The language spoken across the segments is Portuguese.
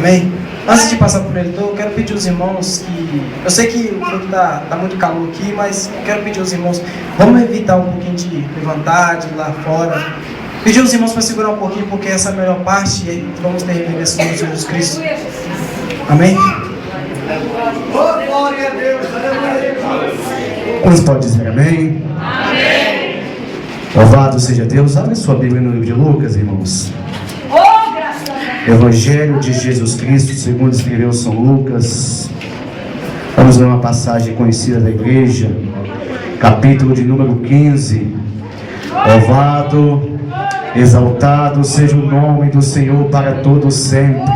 Amém? Antes de passar por ele, eu quero pedir aos irmãos que... Eu sei que tá muito calor aqui, mas eu quero pedir aos irmãos, vamos evitar um pouquinho de levantar, de ir lá fora. Pedir aos irmãos para segurar um pouquinho, porque essa é a melhor parte e vamos ter reverência no Jesus Cristo. Amém? Glória a Deus. Quantos podem dizer amém? Amém. Louvado seja Deus. Abre sua Bíblia no livro de Lucas, irmãos. Evangelho de Jesus Cristo, segundo escreveu São Lucas. Vamos ler uma passagem conhecida da igreja, capítulo de número 15. Louvado, exaltado seja o nome do Senhor para todos sempre.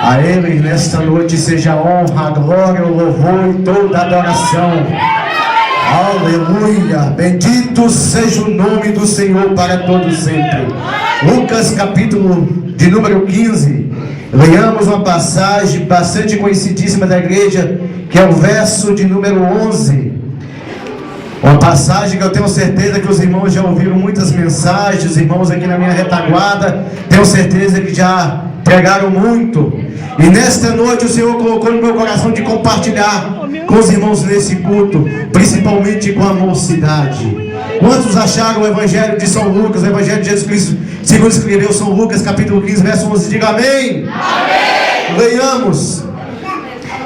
A Ele nesta noite seja a honra, a glória, o louvor e toda a adoração. Aleluia! Bendito seja o nome do Senhor para todos sempre. Lucas capítulo de número 15. Leamos uma passagem bastante conhecidíssima da igreja, que é o verso de número 11. Uma passagem que eu tenho certeza que os irmãos já ouviram muitas mensagens. Os irmãos aqui na minha retaguarda, tenho certeza que já pregaram muito. E nesta noite o Senhor colocou no meu coração de compartilhar com os irmãos nesse culto, principalmente com a mocidade. Quantos acharam o Evangelho de São Lucas, o Evangelho de Jesus Cristo, segundo escreveu São Lucas, capítulo 15, verso 11? Diga amém. Amém. Leiamos.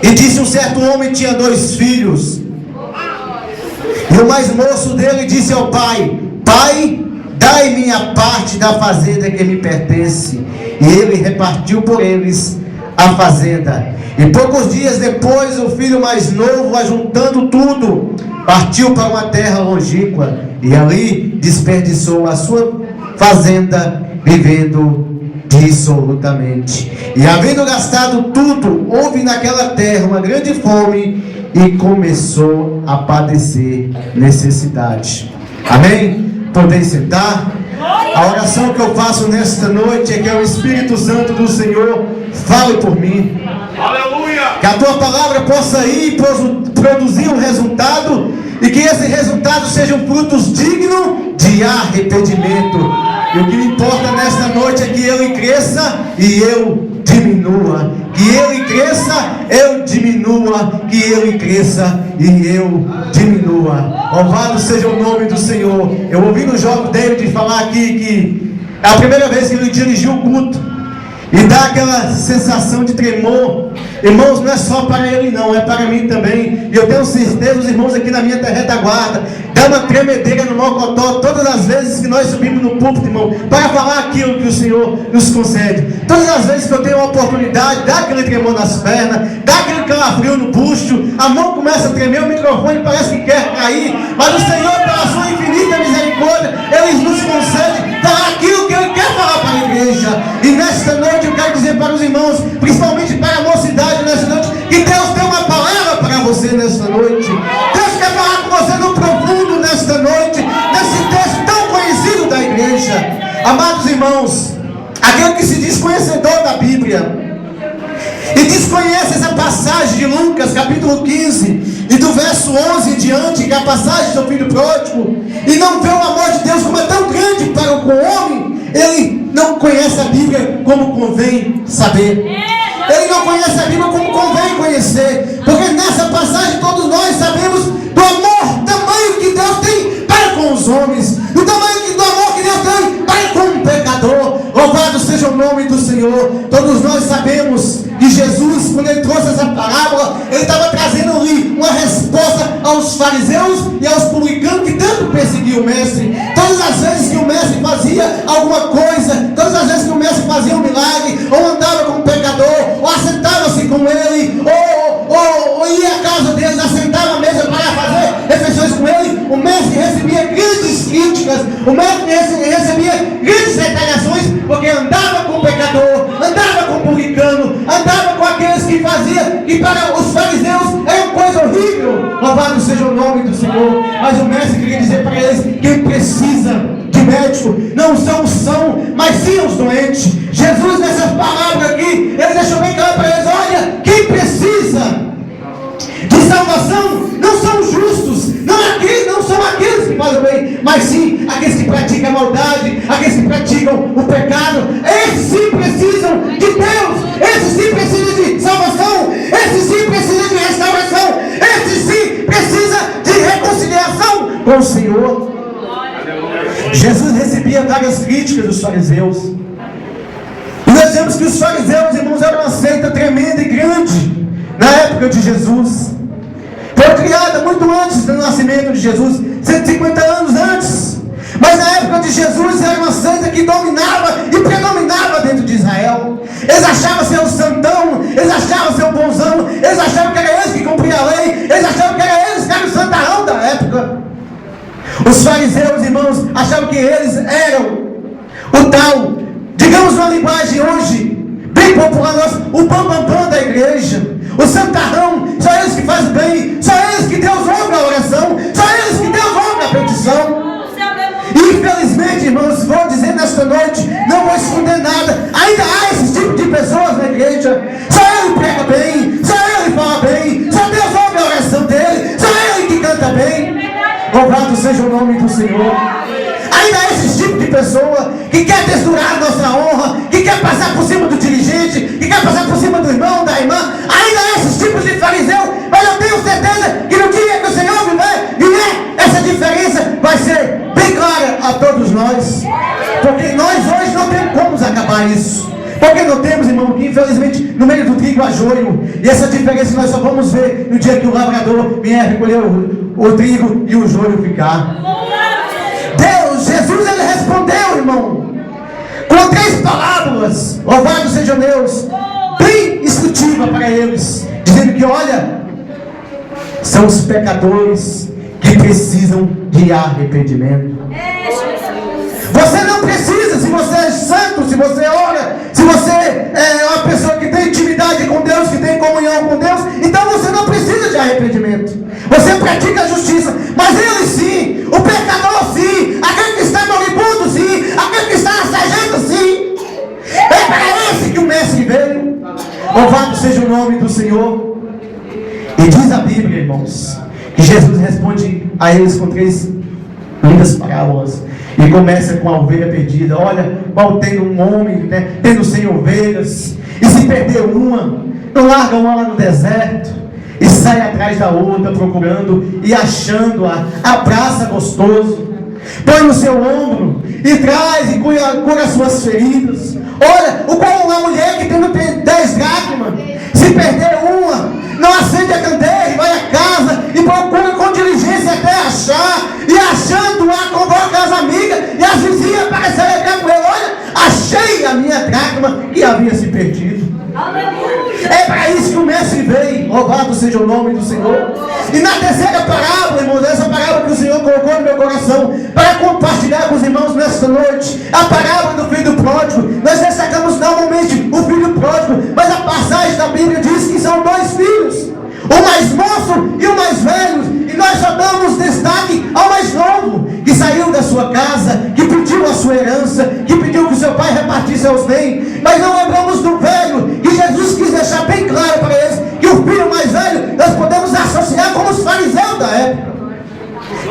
E disse: um certo homem tinha 2 filhos. E o mais moço dele disse ao pai: Pai, dai-me a parte da fazenda que me pertence. E ele repartiu por eles a fazenda. E poucos dias depois, o filho mais novo, ajuntando tudo, partiu para uma terra longínqua e ali desperdiçou a sua fazenda, vivendo dissolutamente. E havendo gastado tudo, houve naquela terra uma grande fome e começou a padecer necessidade. Amém? Podem sentar. A oração que eu faço nesta noite é que o Espírito Santo do Senhor fale por mim. Aleluia. Que a tua palavra possa ir produzir um resultado, e que esse resultado sejam frutos dignos de arrependimento. E o que me importa nesta noite é que ele cresça e eu diminua. Que ele cresça, eu diminua. Que ele cresça e eu diminua. Louvado seja o nome do Senhor. Eu ouvi no João David falar aqui que é a primeira vez que ele dirigiu o culto. E dá aquela sensação de tremor. Irmãos, não é só para ele não, é para mim também. E eu tenho certeza, os irmãos aqui na minha retaguarda, dá uma tremedeira no mocotó todas as vezes que nós subimos no púlpito, irmão, para falar aquilo que o Senhor nos concede. Todas as vezes que eu tenho uma oportunidade, dá aquele tremor nas pernas, dá aquele calafrio no bucho, a mão começa a tremer, o microfone parece que quer cair. Mas o Senhor, pela sua infinita misericórdia, Ele nos concede falar aquilo que Ele quer falar para a igreja. E nesta noite eu quero dizer para os irmãos, principalmente para a mocidade nesta noite, que Deus tem uma palavra para você nesta noite. Deus quer falar com você no profundo nesta noite, nesse texto tão conhecido da igreja. Amados irmãos, aquele que se diz conhecedor da Bíblia e desconhece essa passagem de Lucas capítulo 15 e do verso 11 em diante, que é a passagem do filho pródigo, e não vê o amor de Deus como é tão grande para o homem, ele não conhece a Bíblia como convém saber. Ele não conhece a Bíblia como convém conhecer, porque nessa passagem todos nós sabemos do amor, tamanho que Deus tem para com os homens, do tamanho do amor que Deus tem para com o pecador. Louvado seja o nome do Senhor. Todos nós sabemos que Jesus, quando ele trouxe essa parábola, ele estava trazendo ali uma resposta aos fariseus e aos publicanos que tanto perseguiam o mestre. Todas as vezes que o mestre fazia alguma coisa, todas as vezes que o mestre fazia um milagre, ou andava com o pecador, ou assentava-se com ele, ou ia à casa deles, assentava à mesa para fazer refeições com ele, o mestre recebia grandes críticas, o mestre recebia grandes retaliações, porque andava com o pecador, andava com o publicano, andava com aqueles que faziam, que para os fariseus era uma coisa horrível. Louvado seja o nome do Senhor. Mas o mestre queria dizer para eles: quem precisa de médico não são, mas sim os doentes. Jesus, nessa palavra aqui, ele deixou bem claro para eles: olha, quem precisa de salvação não são os justos, não são aqueles que fazem bem, mas sim aqueles que praticam a maldade, aqueles que praticam o pecado. Esses sim precisam de com o Senhor. Jesus recebia várias críticas dos fariseus. E nós vemos que os fariseus, irmãos, eram uma seita tremenda e grande na época de Jesus. Foi criada muito antes do nascimento de Jesus, 150 anos antes. Mas na época de Jesus era uma seita que dominava e predominava dentro de Israel. Eles achavam ser o santão, eles achavam ser o bonzão, eles achavam que era eles que cumpriam a lei, eles achavam que era eles que eram o santarrão da época. Os fariseus, irmãos, achavam que eles eram o tal, digamos uma linguagem hoje, bem popular nossa, o bambambam da igreja, o santarrão. Só eles que fazem bem, só eles que Deus ouve a oração, só eles que Deus ouve a petição. E infelizmente, irmãos, vou dizer nesta noite, não vou esconder nada, ainda há esse tipo de pessoas na igreja. Só ele prega bem, só ele fala bem, só Deus ouve a oração dele, só ele que canta bem. Louvado seja o nome do Senhor. Ainda há esse tipo de pessoa que quer desdurar a nossa honra, que quer passar por cima do dirigente, que quer passar por cima do irmão, da irmã. Ainda há esses tipos de fariseu, mas eu tenho certeza que no dia que o Senhor vier, essa diferença vai ser bem clara a todos nós. Porque nós hoje não temos como acabar isso. Porque não temos, irmão, que infelizmente no meio do trigo há joio. E essa diferença nós só vamos ver no dia que o lavrador vier recolher o trigo e o joio ficar. Jesus, ele respondeu, irmão, com 3 parábolas, louvado seja Deus, bem instrutiva para eles, dizendo que, olha, são os pecadores que precisam de arrependimento. Você não precisa, se você é santo, se você ora, se você é uma pessoa que tem intimidade com Deus, que tem comunhão com Deus, então você não precisa de arrependimento. Você pratica a justiça, mas ele sim, o pecador sim, aquele que está moribundo sim, aquele que está assajando sim. É para esse que o mestre veio. Louvado seja o nome do Senhor. E diz a Bíblia, irmãos, que Jesus responde a eles com 3 lindas parábolas. E começa com a ovelha perdida. Olha, qual tendo um homem, né, tendo 100 ovelhas, e se perder uma, não larga uma lá no deserto, e sai atrás da outra procurando, e achando-a, abraça gostoso, põe no seu ombro, e traz e cura as suas feridas. Olha, uma mulher que tendo 10 dracmas, se perder uma, não acende a candeia e vai a casa e procura com diligência até achar, e achando-a convoca as amigas e as vizinhas para celebrar com ele. Olha, achei a minha dracma que havia se perdido. Aleluia. É para isso que o mestre veio. Louvado seja o nome do Senhor. E na terceira parábola, irmãos, essa parábola que o Senhor colocou no meu coração para compartilhar com os irmãos nesta noite, a parábola do filho pródigo. Nós destacamos normalmente o filho pródigo, mas a passagem da Bíblia diz que são 2 filhos, o mais moço e o mais velho, e nós só damos destaque ao mais novo, que saiu da sua casa, que pediu a sua herança, que pediu que o seu pai repartisse seus bens, mas não lembramos do velho, que Jesus quis deixar bem claro para eles, que o filho mais velho, nós podemos associar como os fariseus da época,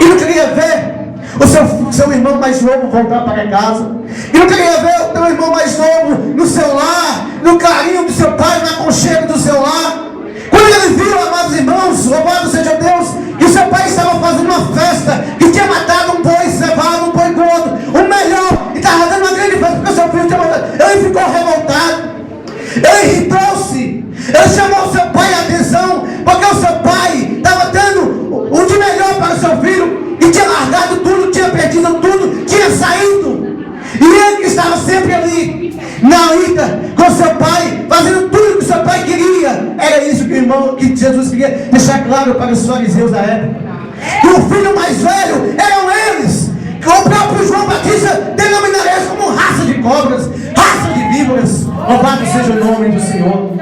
e não queria ver o seu irmão mais novo voltar para casa, e não queria ver o teu irmão mais novo no seu lar, no carinho do seu pai, no aconchego do seu lar. Quando ele viu, amados irmãos, louvado seja Deus, que o seu pai estava fazendo uma festa, que tinha matado um boi cevado, um boi gordo, o melhor, e estava dando uma grande festa porque o seu filho tinha matado, ele ficou revoltado, ele irritou-se, ele chamou o seu pai a atenção, porque o seu pai estava dando o de melhor para o seu filho, e tinha largado tudo, tinha perdido tudo, tinha saído, e ele que estava sempre ali, na ida com seu pai, fazendo tudo que seu pai queria. Era isso que o irmão, que Jesus queria deixar claro para os fariseus da época, que o filho mais velho eram eles, que o próprio João Batista denominaria eles como raça de cobras, raça de víboras. Louvado seja o nome do Senhor.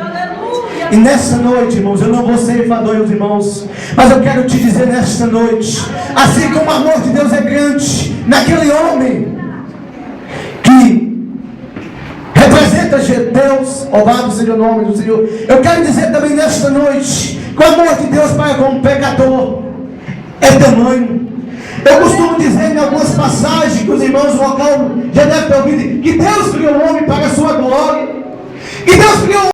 E nessa noite, irmãos, eu não vou ser enfadonho, irmãos, mas eu quero te dizer nesta noite, assim como o amor de Deus é grande naquele homem que representa Deus, louvado seja o nome do Senhor, eu quero dizer também nesta noite, que o amor de Deus para com o pecador é tamanho. Eu costumo dizer em algumas passagens que os irmãos no local já devem ter ouvido, que Deus criou o homem para a sua glória, que Deus criou